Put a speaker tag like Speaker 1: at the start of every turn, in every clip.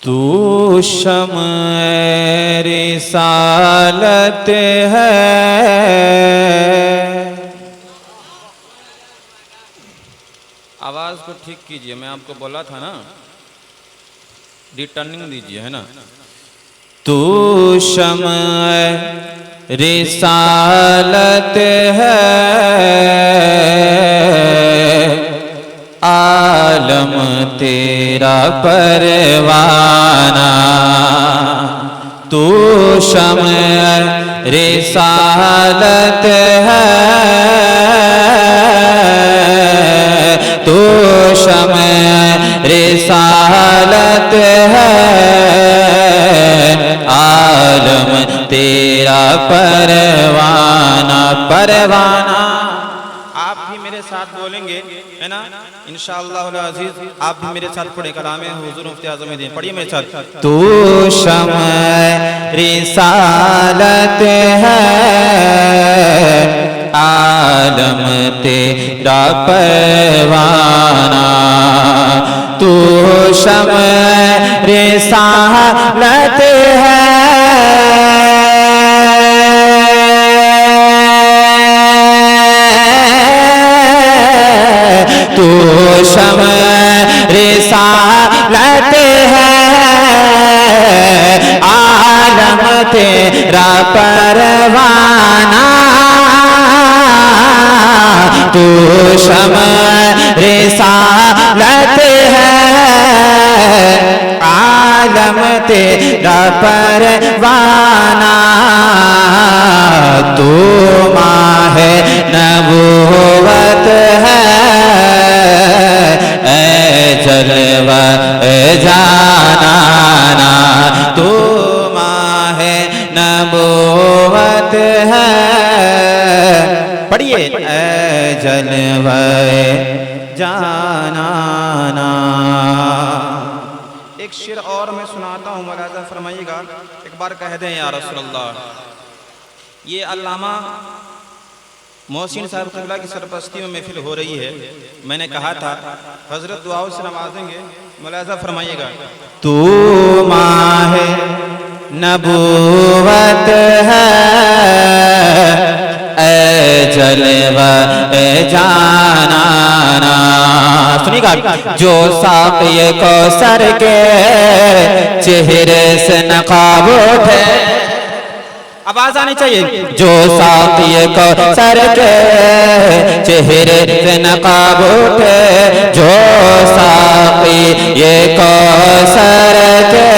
Speaker 1: तू शम्अ रिसालत है। आवाज को ठीक कीजिए, मैं आपको बोला था ना, रिटर्निंग दीजिए, है ना। तू शम्अ रिसालत है, आलम तेरा परवाना। तू शम्अ रिसालत है, तू शम्अ रिसालत है, आलम तेरा परवाना। परवाना आप भी मेरे साथ बोलेंगे, है ना, इंशाअल्लाह अज़ीज़। आप भी मेरे साथ पढ़े कलामे हुज़ूर मुफ्ती आज़म में, पढ़िए मेरे साथ। तू शम्अ रिसालत है, आलम तेरा परवाना। तू शम्अ रिसालत है, तू शम्अ रिसालत है, आलम तेरा परवाना। तू शम्अ रिसालत है, आलम तेरा परवाना। तू माहे नबूवत है, ऐ जलवा जानाना। तू माहे नबूवत है, पढ़िए, ऐ जलवा जानाना। एक शेर और मैं सुनाता हूँ, मुलाज़ा फरमाइएगा। एक बार कह दें या रसूल अल्लाह। ये अल्लामा मोहसिन साहब क़िबला की सरपरस्ती में महफिल हो रही है। मैंने कहा था हजरत दुआओं से नवाजेंगे, मुलाज़ा फरमाइएगा। तू माहे नबूवत है, ऐ जलवा जानाना। सुनिएगा, जो साक़िए कौसर के चेहरे से नकाब उठे, आवाज आनी चाहिए। जो साक़िए कौसर के चेहरे से नकाब उठे, जो साक़िए कौसर के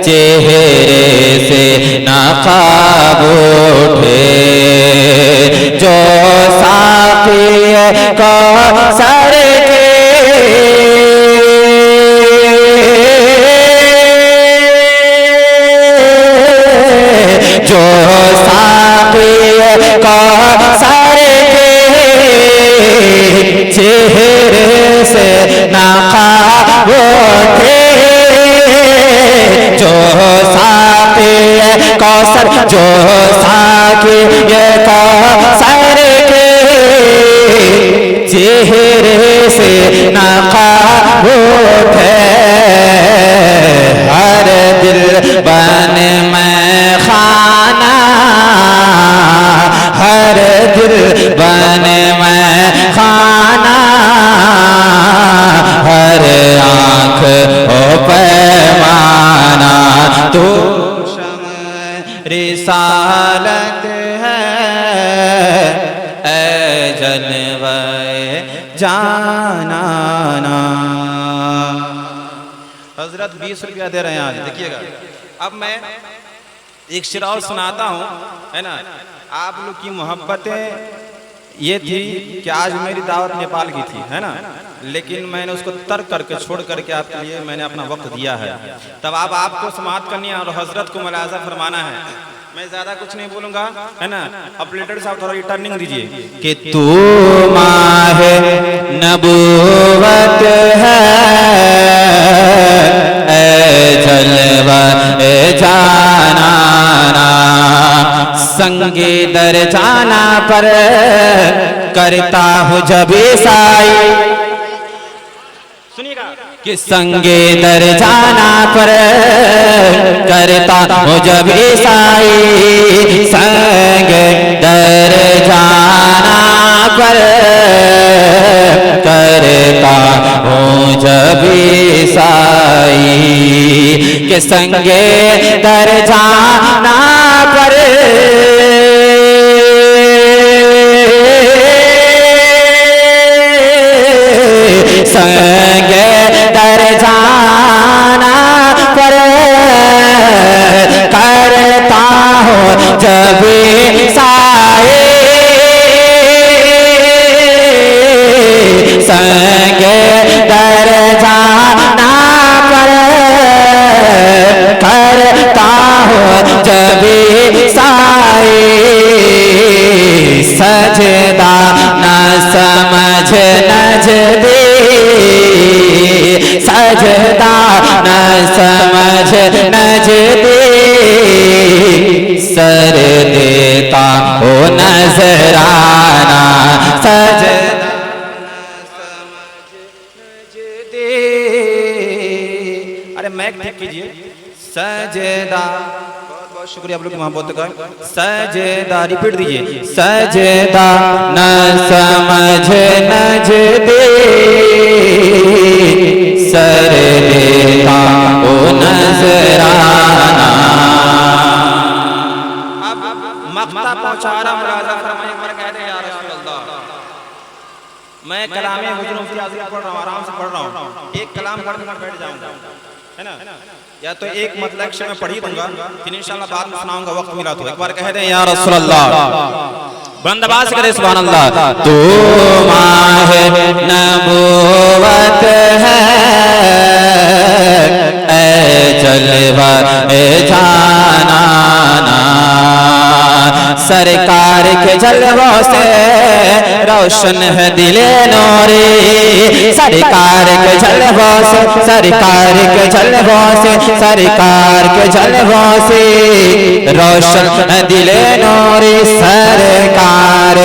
Speaker 1: चेहरे से नकाब उठे, जो साक़िए कौसर के जो साक़िए कौसर के चेहरे से नकाब उठे, जो साक़िए कौसर, जो साक़िए कौसर के चेहरे से नकाब उठे। हर दिल बन में खाना, हर दिल बन में खाना, हर आँख हो पैमाना। तू शम्अ रिसालत है, ऐ जलवा जानाना। हजरत 20 रुपया दे रहे हैं आज, देखिएगा। अब मैं एक शेर और सुनाता हूँ, है ना। आप लोग की मोहब्बतें ये थी कि आज मेरी दावत नेपाल की थी, है ना, लेकिन मैंने उसको तर्क करके छोड़ करके आपके लिए मैंने अपना वक्त दिया है। तब अब आपको समाअत करनी है और हजरत को मुलाज़ा फरमाना है। मैं ज्यादा कुछ नहीं बोलूंगा, है ना। ऑपरेटर साहब थोड़ा रिटर्निंग दीजिए कि तू माहे नबूवत है, ऐ जलवा जानाना। संगे दर जाना पर करता हूँ जब ईसाई, सुनिएगा,
Speaker 2: कि संगे दर जाना पर करता हूँ जब ईसाई, संगे दर जाना पर करता हूँ जब ईसाई, कि संगे दर जाना पर संगे दर जाना पर करता हूँ जब ईसाई, संगे दर जाना पर करता हूँ जब ईसाई, सजदा न समझ नजदी, सजदा न समझ नजदी, सर देता हो नजराना, सजदा
Speaker 1: अरे मैक ठीक कीजिए। सजदा, बहुत बहुत शुक्रिया आप लोग की मोहब्बत का। सजदा रिपीट दीजिए।
Speaker 2: सजदा न समझ नजदे, सर देता ओ नजराना।
Speaker 1: अब मक्ता पहुंचा रहा हूं, राजा फरमाए पर कहते हैं या रसूल अल्लाह, मैं कलामे हुजूर मुफ्ती आज़म पढ़ रहा हूं, आराम से पढ़ रहा हूं, एक कलाम पढ़ के मैं बैठ जाऊंगा, है ना, या तो एक मतलब अक्षर में पढ़ ही दूंगा, फिर इंशाल्लाह बाद में सुनाऊंगा वक्त मिला तो। एक बार कह दें या रसूल अल्लाह, बुलंद आवाज करे सुभान अल्लाह।
Speaker 2: तो माहे नबूवत है ऐ जलवा जाना, सरकार के जलवों से रोशन है दिले नूरी, सरकार के जलवों से, सरकार के जलवों से, सरकार के जलवों से रोशन है दिले नूरी, सरकार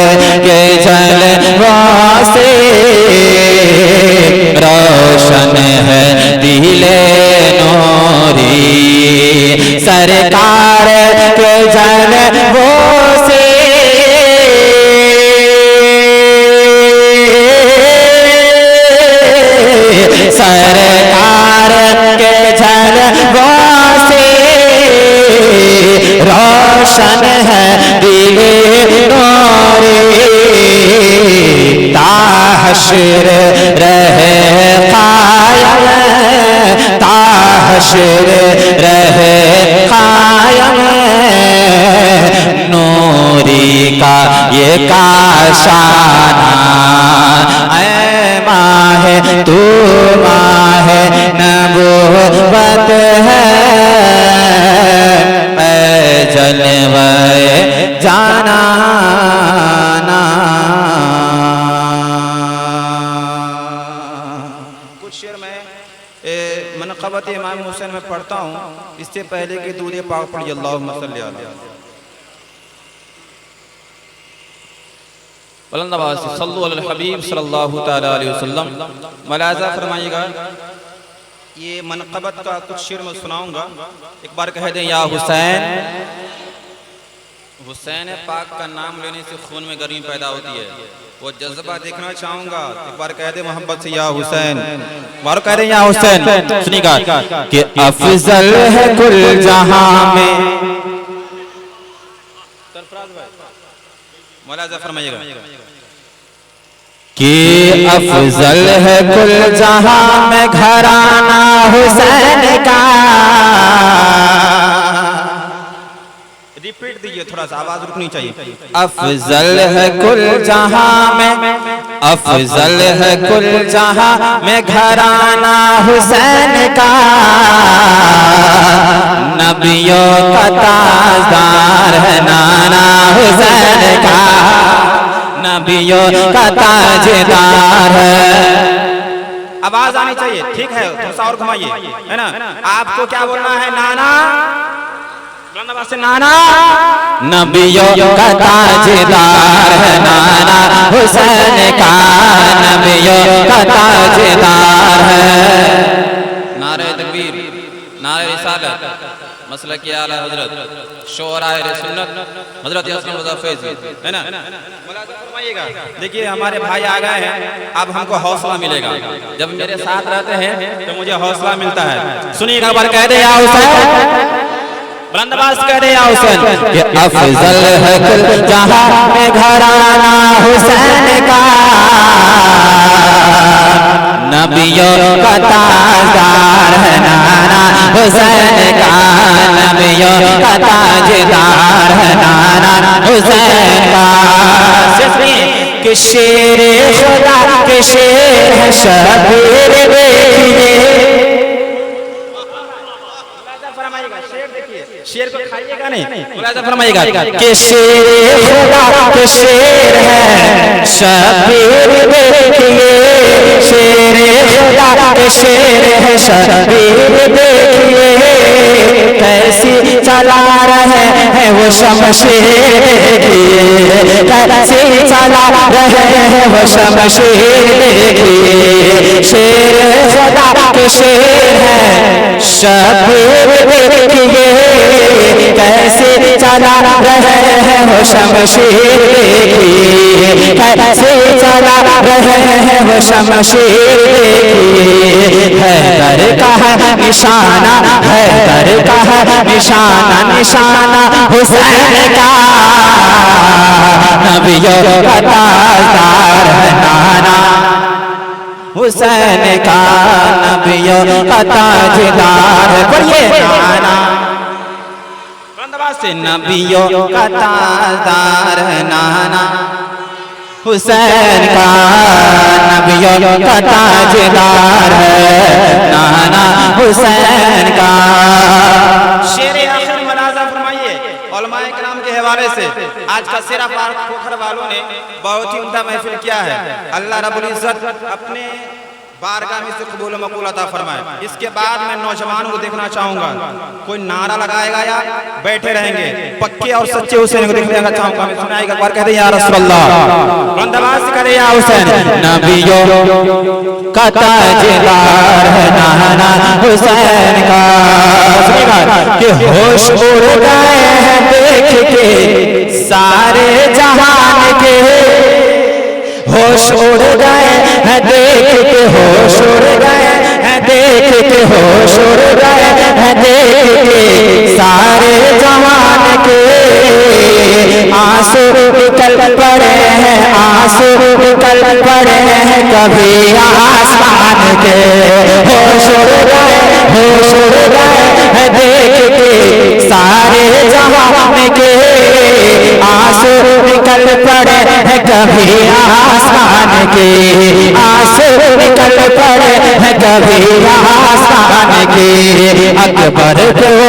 Speaker 2: के जलवों से रोशन है दिले नूरी, सरकार के जलवों से सरकार के जलवों से रोशन है दिले नूरी, ताहशर रहे कायम, ताहशर रहे कायम, नूरी का ये काशाना, ऐ माहे तू माहे नबूवत है ऐ जलवे जाना ना।
Speaker 1: कुछ शेर में मनक़बत इमाम हुसैन में पढ़ता हूँ, इससे पहले कि दूध पाक पढ़ी अल्लाहुम्मा सल्ली अलैहि बुलंद आवाज़ से सल्लल्लाहु अलैहि हबीब सल्लल्लाहु तआला अलैहि वसल्लम। मुलाज़ा फरमाइएगा, ये मनक़बत का कुछ शेर में सुनाऊंगा, एक बार कह दें या हुसैन। हुसैन पाक का नाम लेने से खून में गर्मी पैदा होती है, वो जज्बा देखना चाहूंगा, एक बार कह दे मोहब्बत से या हुसैन, बार कह दे या हुसैन। सुनिएगा
Speaker 2: कि अफजल है कुल जहां में,
Speaker 1: मुलाज़ा फरमाइएगा
Speaker 2: कि अफजल है कुल जहां में घराना हुसैन का।
Speaker 1: रिपीट दीजिए, थोड़ा सा आवाज रुकनी चाहिए।
Speaker 2: अफजल है कुल जहां में, अफजल है कुल जहां में घराना हुसैन का, नबियों का ताजदार है नाना हुसैन का, नबियों का ताजदार है।
Speaker 1: आवाज आनी चाहिए, ठीक है, थोड़ा सा और घुमाइए, है ना। आपको क्या बोलना है, नाना नाना
Speaker 2: नबियों का ताजदार है नाना हुसैन का, नबियों का ताजदार है।
Speaker 1: नारे तकबीर, नारे रिसालत, मसला की आला हजरत, शोराए सुन्नत हजरत यासीन रज़ा फैज़ी, है ना। फरमाइएगा, देखिए हमारे भाई आ गए हैं, अब हमको हौसला मिलेगा। जब मेरे साथ रहते हैं तो मुझे हौसला मिलता है। सुनिएगा, एक बार कह दे या हुसैन, बुलंदबाज कह दे या हुसैन,
Speaker 2: कि अफजल है कुल जहां में घराना हुसैन का, नबियों का ताजदार है नाना हुसैन का, नबियों का ताजदार है नाना हुसैन का। कि शेर खुदा के शेर है शबीर देखिए,
Speaker 1: शेर को खाइएगा नहीं, मुलाज़ा फरमाइएगा
Speaker 2: कि शेर खुदा के शेर है शबीर देखिए, शेर खुदा के शेर है शबीर देखिए, कैसी चला रहे हैं वो शमशीर देखिए, कैसी चला रहे हैं वो शमशीर देखिए, शेर खुदा के शेर है शबीर देखिए, कैसे चला रहे हैं वो शमशीर देखिए, कैसे चला रहे हैं वो शमशीर देखिए, हैदर का है निशाना, हैदर का है निशाना, निशाना हुसैन का, नबियों का ताजदार है नाना हुसैन का, नबियों का ताजदार है। बोलिए नाना,
Speaker 1: से
Speaker 2: नबियों का ताजदार है नाना हुसैन का, नबियों का ताजदार है नाना हुसैन का।
Speaker 1: शेर आखिर मुलाज़ा फरमाइए उलमाए किराम के हवाले से। आज का शेरा पार्क पोखर वालों ने बहुत ही उम्दा महफिल किया है। अल्लाह रब्बुल इज्जत अपने बारगाह में से कबूल मकबूल अता फरमाए। इसके बाद मैं नौजवानों को देखना चाहूंगा, कोई नारा लगाएगा या बैठे रहेंगे। पक्के और सच्चे हुसैन को देखने का चाहूंगा। मैं सुनाएगा, एक बार कह दे या रसूल अल्लाह, बंदवास करे या हुसैन,
Speaker 2: नबियों का ताजदार है नाना हुसैन का, कि होश उड़ गए हैं देख के सारे जहान के, होश उड़ गए हैं देख के, होश उड़ गए हैं देख के, होश उड़ गए हैं देख के सारे जवान के, आंसू निकल पड़े हैं, आंसू निकल पड़े हैं कभी आसमान के, होश उड़ गए, होश उड़ गए हैं देख के सारे जवान के, आंसू निकल पड़े हैं कभी आसमान के, आंसू निकल पड़े हैं कभी आसमान के, अकबर को वो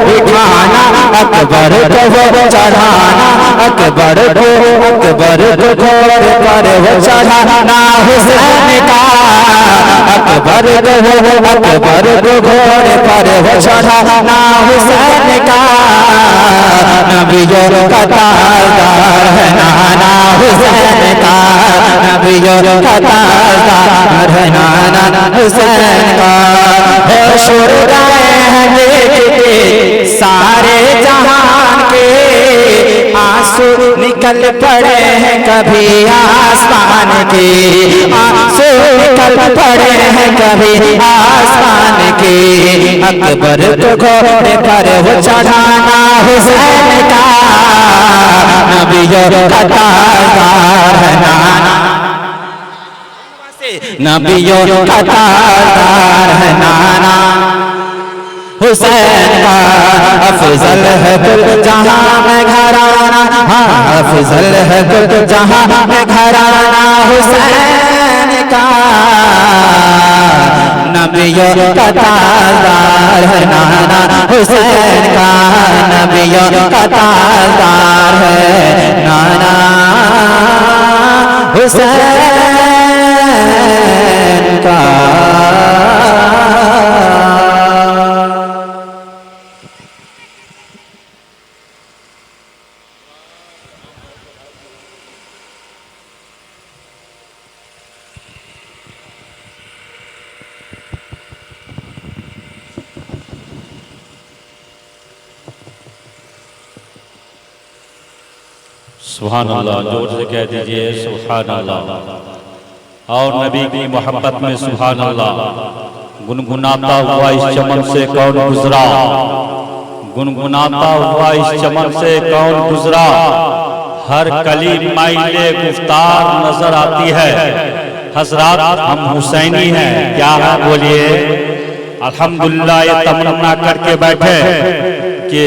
Speaker 2: बिठाना, अकबर को वो चढ़ाना, अकबर को घोड़े पर वो चढ़ाना हुसैन का, अकबर को घोड़े पर वो चढ़ाना हुसैन का, नबियों का ताजदार है नाना हुसैन का, नबियों का ताजदार है नाना हुसैन का, होश उड़ गए हैं देख के सारे जहान के, आंसू निकल पड़े हैं कभी आसमान के, आंसू निकल पड़े हैं कभी आसमान के, अकबर को घोड़े पर वो चढ़ाना हुसैन का, नबियों का ताजदार है नाना, नबियों का ताजदार है नाना हुसैन का, अफजल है कुल जहां में घराना, हाँ अफजल है कुल जहां में घराना हुसैन का, नबियों का ताजदार है नाना हुसैन का, नबियों का ताजदार है नाना हुसैन का।
Speaker 3: सुभान अल्लाह, जोर से कह दीजिए सुभान अल्लाह। और नबी की मोहब्बत में सुभान अल्लाह। गुनगुनाता हुआ इस चमन से कौन गुजरा, गुनगुनाता हुआ इस चमन से कौन गुजरा, हर कली माइले गुफ्तार नजर आती है। हजरात हम हुसैनी हैं, क्या है बोलिए। अल्हम्दुलिल्लाह ये तमन्ना करके बैठे कि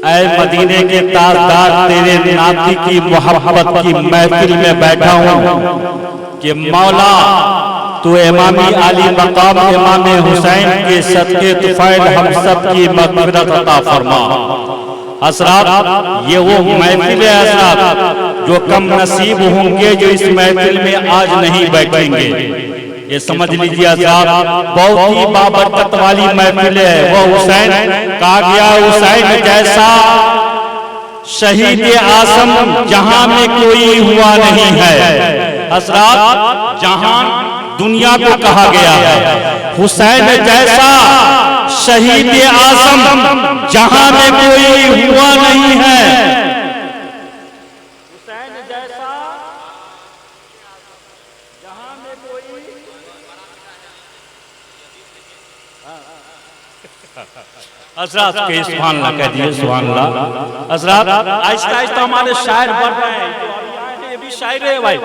Speaker 3: ऐ मदीने के ताजदार, तेरे नाती की मोहब्बत की महफिल में बैठा हूँ कि मौला तू इमामी आली मकाम इमाम हुसैन के सदके तुफैल हम सब की मग़फ़िरत अता फरमा। हज़रात ये वो महफिल है हज़रात जो कम नसीब होंगे जो इस महफिल में आज नहीं बैठेंगे। ये समझ लीजिए हज़रात, बहुत ही बाबरकत वाली महफिल है। वो हुसैन कहा गया, हुसैन जैसा शहीद आज़म जहां में कोई हुआ नहीं है। हज़रात जहां दुनिया को कहा गया है, हुसैन जैसा शहीद आज़म जहां में कोई हुआ नहीं है। हुसैन जैसा जहां में कोई हज़रात के सुभान अल्लाह कह दिए सुभान अल्लाह। हज़रात आहिस्ता आहिस्ता हमारे शायर बढ़ रहे हैं, ये भी शायर है भाई,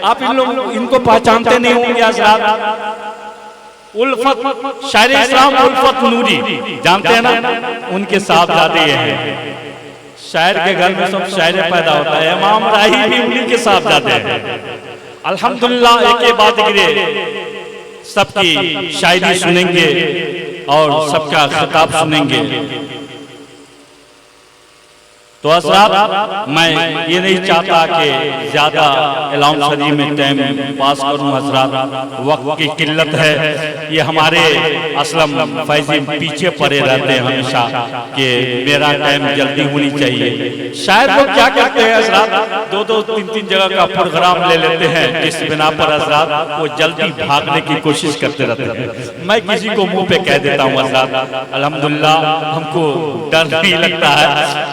Speaker 3: आप इन लोग इनको पहचानते नहीं होंगे हज़रात। उल्फत शायर इस्लाम उल्फत नूरी जानते हैं ना, उनके साहबजादे हैं। शायर के घर में सब शायर पैदा होता है, इमाम राही भी उन्हीं के साहबजादे हैं। अल्हम्दुलिल्लाह एक के बाद एक सबकी शायरी सुनेंगे और सबका खिताब सुनेंगे। तो हज़रात मैं ये नहीं चाहता कि ज़्यादा एलाउन शरीफ में टाइम पास करूं हज़रात, वक्त की किल्लत है। ये हमारे असलम फैज़ी पीछे पड़े रहते हैं हमेशा कि मेरा टाइम जल्दी होनी चाहिए। शायद लोग क्या करते हैं हज़रात, दो दो तीन तीन जगह का प्रोग्राम ले लेते हैं, जिस बिना पर हज़रात वो जल्दी भागने की कोशिश करते रहते हैं। मैं किसी को मुँह पे कह देता हूँ हज़रात, अल्हम्दुलिल्लाह हमको डर नहीं लगता है,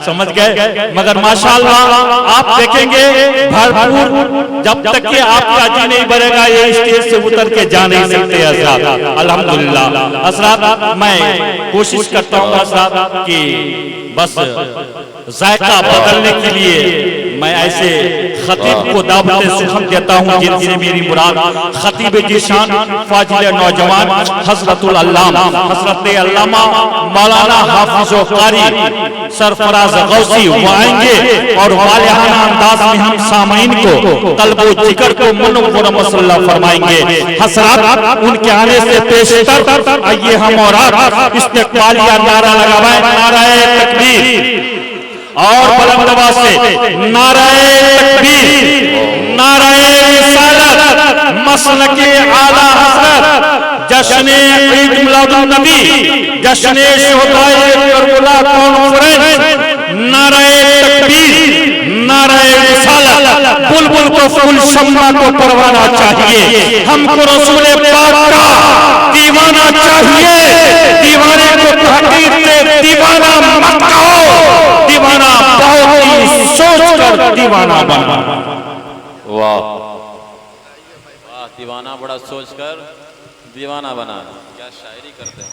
Speaker 3: समझ गए। मगर माशाअल्लाह आप देखेंगे भरपूर, जब तक कि आपका जी नहीं बढ़ेगा ये स्टेज से उतर के जा नहीं सकते हज़रात। अल्हम्दुलिल्लाह हज़रात मैं कोशिश करता हूँ हज़रात कि बस जायका बदलने के लिए मैं ऐसे खतीब को दावत सुखम देता हूँ जिनसे मेरी मुराद खतीब जीशान फाजिल नौजवान हजरतुल अल्लामा हजरत अल्लामा मौलाना हाफिज़ कारी सरफराज गौसी वो आएंगे और वालिहाना अंदाज में हम सामाइन को कल्बो जिगर को मुनव्वर मसल्ला फरमाएंगे। हज़रात उनके आने से पेशतर आइए हम और इस्तिक़बालिया नारा लगाएं, नाराए तकबीर और बुलंद आवाज से नाराए तकबीर, नाराए रिसालत, मसलके आला हज़रत, जश्ने ईद मिलादुन नबी, जश्ने शुहदाए करबला कॉन्फ्रेंस, नाराए तकबीर, नाराए रिसालत। बुलबुल को फूल शम्मा को परवाना चाहिए, हमको रसूल पाक का दीवाना चाहिए। दीवाने को तहकीर से दीवाना मत कहो, दीवाना बहुत ही सोच कर दीवाना बना।
Speaker 4: वाह वाह, दीवाना बड़ा सोच कर दीवाना बना, क्या शायरी करते हैं।